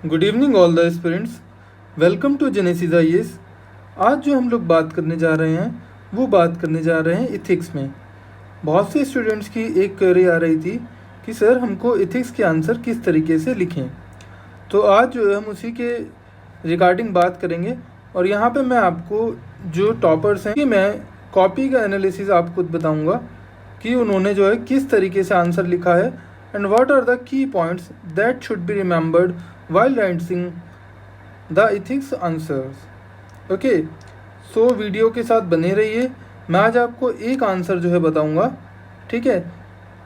Good evening all the aspirants. Welcome to Genesis IAS. आज जो हम लोग बात करने जा रहे हैं वो बात करने जा रहे हैं इथिक्स में। बहुत से स्टूडेंट्स की एक क्वेरी आ रही थी कि सर हमको इथिक्स के आंसर किस तरीके से लिखें। तो आज जो है हम उसी के रिगार्डिंग बात करेंगे। और यहाँ पे मैं आपको जो टॉपर्स हैं कि मैं कॉपी का एनालिसिस आपको बताऊँगा कि उन्होंने जो है किस तरीके से आंसर लिखा है and what are the key points that should be remembered while writing the ethics answers। Okay, so video के साथ बने रहिए। मैं आज आपको एक आंसर जो है बताऊंगा, ठीक है।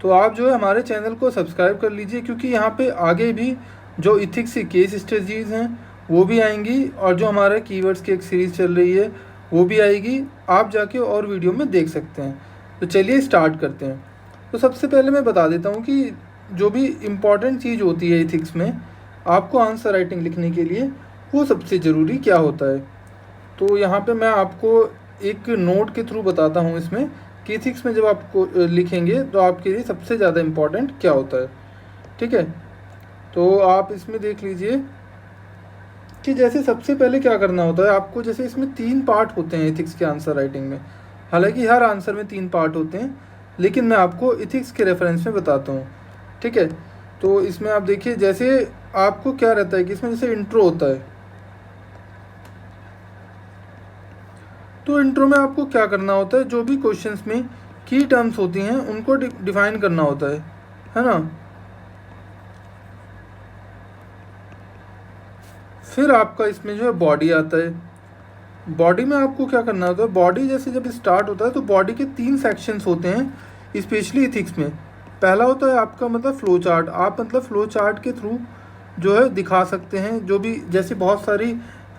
तो आप जो है हमारे चैनल को सब्सक्राइब कर लीजिए, क्योंकि यहाँ पे आगे भी जो इथिक्स की केस स्टडीज़ हैं वो भी आएंगी और जो हमारे कीवर्ड्स की एक सीरीज़ चल रही है वो भी आएगी। आप जाके और वीडियो में देख सकते हैं। तो चलिए स्टार्ट करते हैं। तो सबसे पहले मैं बता देता हूँ कि जो भी इम्पॉर्टेंट चीज़ होती है इथिक्स में आपको आंसर राइटिंग लिखने के लिए, वो सबसे ज़रूरी क्या होता है। तो यहाँ पे मैं आपको एक नोट के थ्रू बताता हूँ इसमें कि इथिक्स में जब आपको लिखेंगे तो आपके लिए सबसे ज़्यादा इम्पॉर्टेंट क्या होता है, ठीक है। तो आप इसमें देख लीजिए कि जैसे सबसे पहले क्या करना होता है आपको। जैसे इसमें 3 पार्ट होते हैं इथिक्स के आंसर राइटिंग में। हालांकि हर आंसर में 3 पार्ट होते हैं, लेकिन मैं आपको इथिक्स के रेफरेंस में बताता हूँ, ठीक है। तो इसमें आप देखिए, जैसे आपको क्या रहता है कि इसमें जैसे इंट्रो होता है, तो इंट्रो में आपको क्या करना होता है, जो भी क्वेश्चंस में की टर्म्स होती हैं उनको डिफाइन करना होता है ना। फिर आपका इसमें जो है बॉडी आता है। बॉडी में आपको क्या करना होता है, बॉडी जैसे जब स्टार्ट होता है तो बॉडी के 3 सेक्शंस होते हैं स्पेशली इथिक्स में। पहला होता है आपका मतलब फ्लो चार्ट। आप मतलब फ्लो चार्ट के थ्रू जो है दिखा सकते हैं जो भी, जैसे बहुत सारी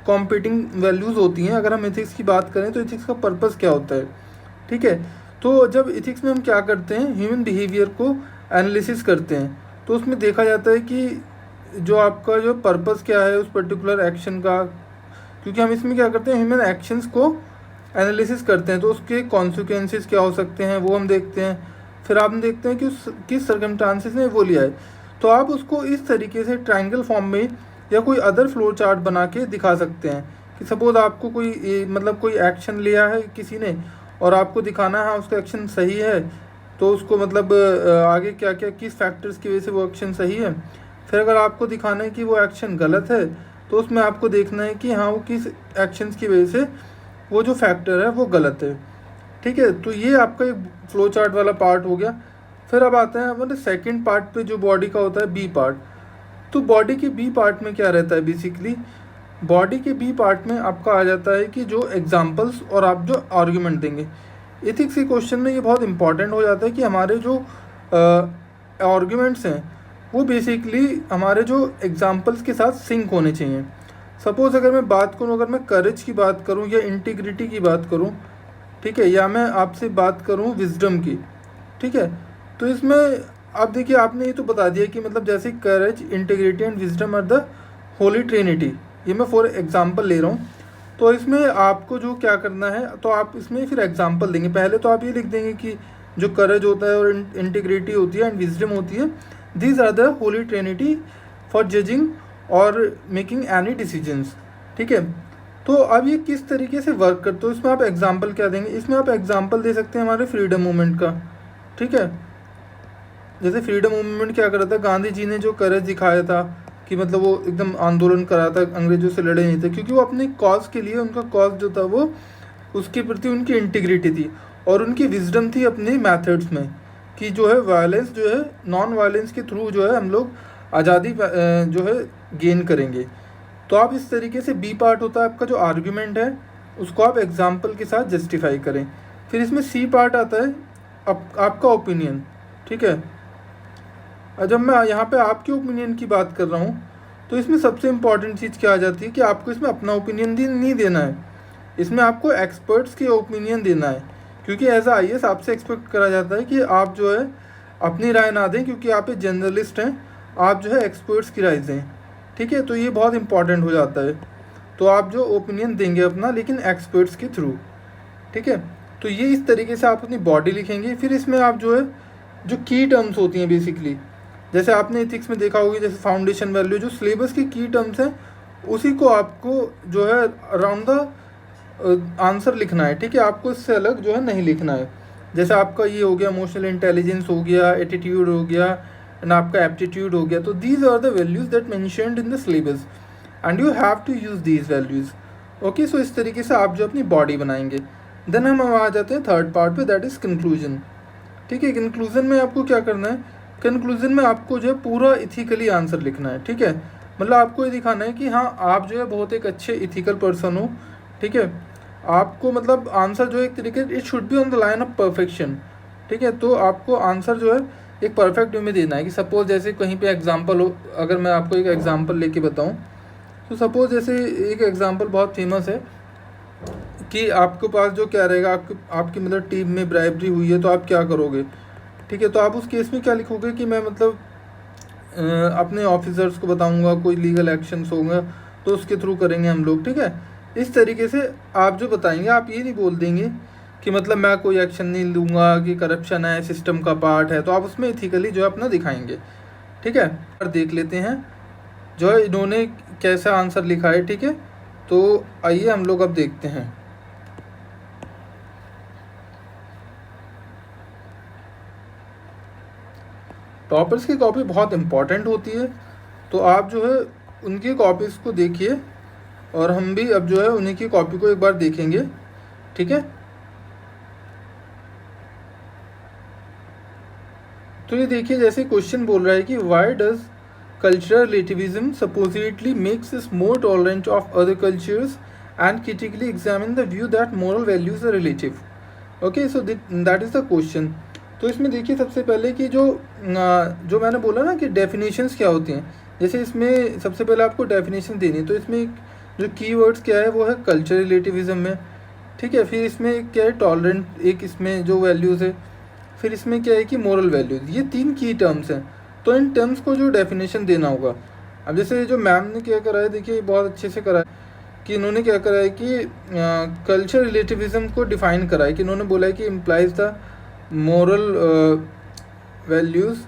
कॉम्पिटिंग वैल्यूज़ होती हैं। अगर हम इथिक्स की बात करें तो इथिक्स का पर्पस क्या होता है, ठीक है। तो जब इथिक्स में हम क्या करते हैं, ह्यूमन बिहेवियर को एनालिसिस करते हैं, तो उसमें देखा जाता है कि जो आपका जो पर्पस क्या है उस पर्टिकुलर एक्शन का। क्योंकि हम इसमें क्या करते हैं, ह्यूमन एक्शंस को एनालिसिस करते हैं, तो उसके कॉन्सिक्वेंसेस क्या हो सकते हैं वो हम देखते हैं। फिर आप देखते हैं कि उस किस सर्कमस्टांसेस में वो लिया है। तो आप उसको इस तरीके से ट्रायंगल फॉर्म में या कोई अदर फ्लो चार्ट बना के दिखा सकते हैं कि सपोज आपको कोई मतलब कोई एक्शन लिया है किसी ने और आपको दिखाना है उसका एक्शन सही है, तो उसको मतलब आगे क्या क्या किस फैक्टर्स की वजह से वो एक्शन सही है। फिर अगर आपको दिखाना है कि वो एक्शन गलत है, तो उसमें आपको देखना है कि हाँ वो किस एक्शंस की वजह से वो जो फैक्टर है वो गलत है, ठीक है। तो ये आपका एक फ्लो चार्ट वाला पार्ट हो गया। फिर अब आते हैं हमारे सेकंड पार्ट पे जो बॉडी का होता है बी पार्ट। तो बॉडी के बी पार्ट में क्या रहता है, बेसिकली बॉडी के बी पार्ट में आपका आ जाता है कि जो एग्जांपल्स और आप जो आर्गुमेंट देंगे। इथिक्स के क्वेश्चन में ये बहुत इंपॉर्टेंट हो जाता है कि हमारे जो आर्गुमेंट्स हैं वो बेसिकली हमारे जो एग्जांपल्स के साथ सिंक होने चाहिए। सपोज़ अगर मैं बात करूँ, अगर मैं करेज की बात करूँ या इंटीग्रिटी की बात करूँ, ठीक है, या मैं आपसे बात करूँ विजडम की, ठीक है। तो इसमें आप देखिए, आपने ये तो बता दिया कि मतलब जैसे courage, integrity and wisdom are the holy trinity. ये मैं फॉर एग्जांपल ले रहा हूँ। तो इसमें आपको जो क्या करना है, तो आप इसमें फिर एग्जांपल देंगे। पहले तो आप ये लिख देंगे कि जो करेज होता है और इंटीग्रिटी होती है एंड विजडम होती है, these are the holy trinity for judging और मेकिंग एनी डिसीजंस, ठीक है। तो अब ये किस तरीके से वर्क करते हो, इसमें आप एग्जांपल क्या देंगे। इसमें आप एग्जांपल दे सकते हैं हमारे फ्रीडम मूवमेंट का, ठीक है। जैसे फ्रीडम मूवमेंट क्या करा था, गांधी जी ने जो करेज दिखाया था कि मतलब वो एकदम आंदोलन करा था, अंग्रेजों से लड़े नहीं थे, क्योंकि वो अपने कॉज के लिए, उनका कॉज जो था वो उसके प्रति उनकी इंटीग्रिटी थी और उनकी विजडम थी अपने मेथड्स में कि जो है वायलेंस जो है, नॉन वायलेंस के थ्रू जो है हम लोग आज़ादी जो है गेन करेंगे। तो आप इस तरीके से बी पार्ट होता है आपका जो आर्ग्यूमेंट है, उसको आप एग्जाम्पल के साथ जस्टिफाई करें। फिर इसमें सी पार्ट आता है आपका ओपिनियन, ठीक है। जब मैं यहाँ पे आपके ओपिनियन की बात कर रहा हूँ, तो इसमें सबसे इम्पॉर्टेंट चीज़ क्या आ जाती है कि आपको इसमें अपना ओपिनियन नहीं देना है, इसमें आपको एक्सपर्ट्स के ओपिनियन देना है। क्योंकि एज आईएएस आपसे एक्सपेक्ट करा जाता है कि आप जो है अपनी राय ना दें, क्योंकि आप एक जर्नलिस्ट हैं, आप जो है एक्सपर्ट्स की राय दें, ठीक है। तो ये बहुत इंपॉर्टेंट हो जाता है। तो आप जो ओपिनियन देंगे अपना, लेकिन एक्सपर्ट्स के थ्रू, ठीक है। तो ये इस तरीके से आप अपनी बॉडी लिखेंगे। फिर इसमें आप जो है जो की टर्म्स होती हैं बेसिकली, जैसे आपने इथिक्स में देखा होगा, जैसे फाउंडेशन वैल्यू जो सिलेबस की की टर्म्स हैं उसी को आपको जो है अराउंड द आंसर लिखना है, ठीक है, आपको इससे अलग जो है नहीं लिखना है। जैसे आपका ये हो गया इमोशनल इंटेलिजेंस हो गया, एटीट्यूड हो गया एंड आपका एप्टीट्यूड हो गया, तो these are the values that mentioned in the syllabus and you have to use these values. Okay, so इस तरीके से आप जो अपनी बॉडी बनाएंगे। देन हम आ जाते हैं थर्ड पार्ट पे, दैट इज़ कंक्लूजन। ठीक है, कंक्लूजन में आपको क्या करना है, कंक्लूजन में आपको जो है पूरा इथिकली आंसर लिखना है। ठीक है, मतलब आपको ये दिखाना है कि हाँ आप जो है बहुत एक अच्छे इथिकल पर्सन हो। ठीक है, आपको मतलब आंसर जो है एक तरीके it should be on the line of perfection. ठीक है, तो आपको आंसर जो है एक परफेक्ट वे में देना है कि सपोज जैसे कहीं पे एग्जांपल हो, अगर मैं आपको एक एग्जांपल लेके बताऊं तो सपोज जैसे एक एग्जांपल बहुत फेमस है कि आपके पास जो क्या रहेगा, आपकी मतलब टीम में ब्राइबरी हुई है तो आप क्या करोगे। ठीक है, तो आप उस केस में क्या लिखोगे कि मैं मतलब अपने ऑफिसर्स को बताऊंगा, कोई लीगल एक्शंस होंगे तो उसके थ्रू करेंगे हम लोग। ठीक है, इस तरीके से आप जो बताएंगे, आप ये नहीं बोल देंगे कि मतलब मैं कोई एक्शन नहीं लूँगा, कि करप्शन है, सिस्टम का पार्ट है, तो आप उसमें इथिकली जो है अपना दिखाएंगे। ठीक है, और देख लेते हैं जो है इन्होंने कैसा आंसर लिखा है। ठीक है, तो आइए हम लोग अब देखते हैं। टॉपर्स की कॉपी बहुत इंपॉर्टेंट होती है, तो आप जो है उनकी कॉपीज़ को देखिए और हम भी अब जो है उन्हीं की कॉपी को एक बार देखेंगे। ठीक है, तो ये देखिए जैसे क्वेश्चन बोल रहा है कि why does cultural relativism supposedly makes us more tolerant of other cultures and critically examine the view that moral values are relative. Okay, so that is the question. तो इसमें देखिए सबसे पहले कि जो मैंने बोला ना कि डेफिनेशंस क्या होती हैं, जैसे इसमें सबसे पहले आपको डेफिनेशन देनी है, तो इसमें जो कीवर्ड्स क्या है वो है कल्चर रिलेटिविज्म में। ठीक है, फिर इसमें क्या है टॉलरेंट, एक इसमें जो वैल्यूज़ है, फिर इसमें क्या है कि मोरल वैल्यूज़, ये 3 की टर्म्स हैं। तो इन टर्म्स को जो डेफिनेशन देना होगा। अब जैसे जो मैम ने क्या करा है, देखिए बहुत अच्छे से करा है कि इन्होंने क्या करा है कि कल्चर रिलेटिविज्म को डिफाइन करा है कि इन्होंने बोला है कि implies the moral values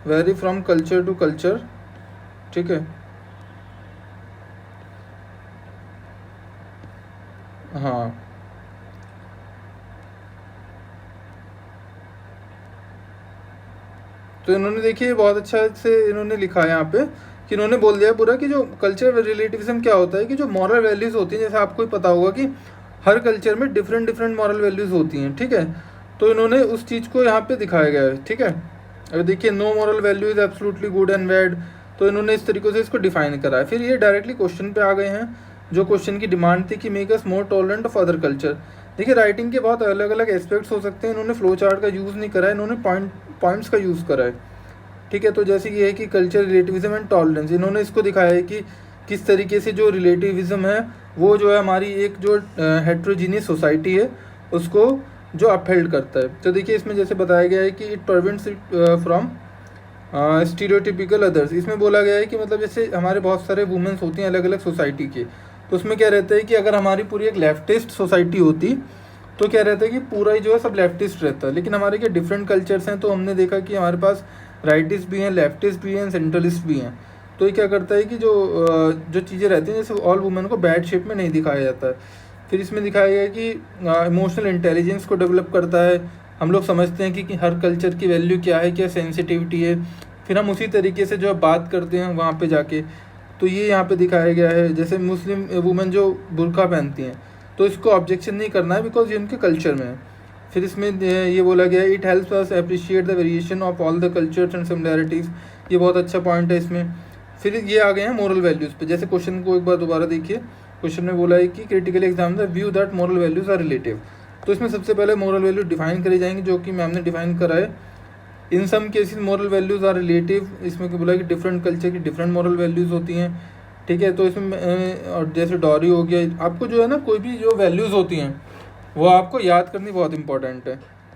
vary from culture to culture. ठीक है, हाँ, तो इन्होंने देखिए बहुत अच्छा से इन्होंने लिखा है यहाँ पे कि इन्होंने बोल दिया पूरा कि जो कल्चर रिलेटिविज्म क्या होता है कि जो मॉरल वैल्यूज़ होती हैं, जैसे आपको ही पता होगा कि हर कल्चर में डिफरेंट डिफरेंट मॉरल वैल्यूज़ होती हैं। ठीक है, तो इन्होंने उस चीज़ को यहाँ पे दिखाया गया है। ठीक है, अब देखिए no moral value is absolutely good and bad, तो इन्होंने इस तरीके से इसको डिफाइन करा है। फिर ये डायरेक्टली क्वेश्चन पे आ गए हैं, जो क्वेश्चन की डिमांड थी कि make us more tolerant of other culture. देखिए राइटिंग के बहुत अलग अलग एस्पेक्ट्स हो सकते हैं, इन्होंने फ्लो चार्ट का यूज़ नहीं करा है, इन्होंने पॉइंट्स का यूज़ करा है। ठीक है, तो जैसे ये है कि कल्चर रिलेटिविज्म एंड टॉलरेंस, इन्होंने इसको दिखाया है कि किस तरीके से जो रिलेटिविज्म है वो जो है हमारी एक जो हेट्रोजीनियस सोसाइटी है उसको जो अपहेल्ड करता है। तो देखिए इसमें जैसे बताया गया है कि it prevents from stereotypical others. इसमें बोला गया है कि मतलब जैसे हमारे बहुत सारे वुमेन्स होती हैं अलग अलग सोसाइटी के, तो उसमें क्या रहता है कि अगर हमारी पूरी एक लेफ्टिस्ट सोसाइटी होती तो क्या रहता है कि पूरा ही जो है सब लेफ्टिस्ट रहता है, लेकिन हमारे क्या डिफरेंट कल्चर्स हैं, तो हमने देखा कि हमारे पास राइटिस्ट भी हैं, लेफ्टिस्ट भी हैं, सेंट्रलिस्ट भी हैं। तो ये क्या करता है कि जो चीज़ें रहती हैं, जैसे ऑल वुमेन को बैड शेप में नहीं दिखाया जाता है। फिर इसमें दिखाया गया है कि इमोशनल इंटेलिजेंस को डेवलप करता है। हम लोग समझते हैं कि हर कल्चर की वैल्यू क्या है, क्या सेंसिटिविटी है, फिर हम उसी तरीके से जो है बात करते हैं वहाँ पे जाके। तो ये यहाँ पे दिखाया गया है, जैसे मुस्लिम वुमेन जो बुर्का पहनती हैं तो इसको ऑब्जेक्शन नहीं करना है बिकॉज ये उनके कल्चर में है। फिर इसमें ये बोला गया है it helps us appreciate the variation of all the cultures and similarities, ये बहुत अच्छा पॉइंट है इसमें। फिर ये आ गए हैं मोरल वैल्यूज़ पे, जैसे क्वेश्चन को एक बार दोबारा देखिए। क्वेश्चन में बोला है कि critically examine the view that moral values are relative. तो इसमें सबसे पहले मोरल वैल्यू डिफाइन करी जाएंगी, जो कि मैम ने डिफाइन करा है। In some cases moral values are relative, इसमें बोला कि डिफरेंट कल्चर की डिफरेंट मोरल वैल्यूज़ होती हैं। ठीक है, तो इसमें और जैसे डॉरी हो गया, आपको जो है ना कोई भी जो वैल्यूज़ होती हैं वो आपको याद करनी बहुत इंपॉर्टेंट है।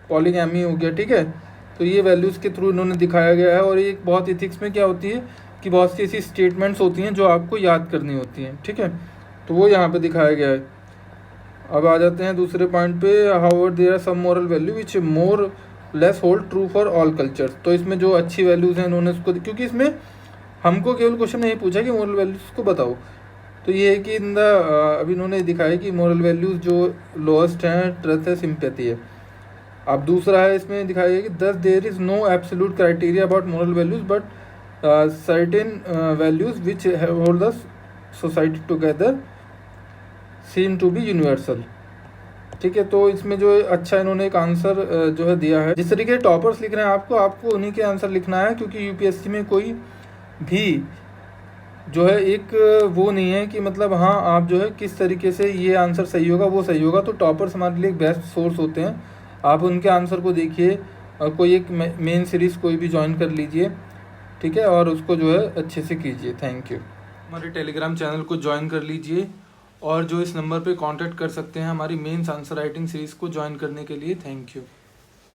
पॉलीगैमी हो गया, ठीक है, तो ये वैल्यूज़ के थ्रू इन्होंने दिखाया गया है। और ये बहुत इथिक्स में क्या होती है कि बहुत सी ऐसी स्टेटमेंट्स होती हैं जो आपको याद करनी होती हैं। ठीक है, तो वो यहाँ पे दिखाया गया है। अब आ जाते हैं दूसरे पॉइंट पे, however there are some moral value which more less hold true for all cultures. तो इसमें जो अच्छी वैल्यूज़ हैं इन्होंने उसको, क्योंकि इसमें हमको केवल क्वेश्चन नहीं पूछा कि मोरल वैल्यूज़ को बताओ, तो ये है कि इन द अभी इन्होंने दिखाया कि मोरल वैल्यूज़ जो लोएस्ट हैं ट्रस्ट है, सिंपैथी है। अब दूसरा है इसमें दिखाया गया कि thus there is no absolute criteria about moral values but certain values which hold the society together seem to be universal. ठीक है, तो इसमें जो अच्छा इन्होंने एक आंसर जो है दिया है। जिस तरीके से टॉपर्स लिख रहे हैं आपको उन्हीं के आंसर लिखना है, क्योंकि यूपीएससी में कोई भी जो है एक वो नहीं है कि मतलब हाँ आप जो है किस तरीके से ये आंसर सही होगा वो सही होगा। तो टॉपर्स हमारे लिए बेस्ट सोर्स होते हैं, आप उनके आंसर को देखिए और कोई एक मेन सीरीज़ कोई भी ज्वाइन कर लीजिए, ठीक है, और उसको जो है अच्छे से कीजिए। Thank you. हमारे टेलीग्राम चैनल को ज्वाइन कर लीजिए और जो इस नंबर पे कांटेक्ट कर सकते हैं हमारी मेंस आंसर राइटिंग सीरीज़ को ज्वाइन करने के लिए। Thank you.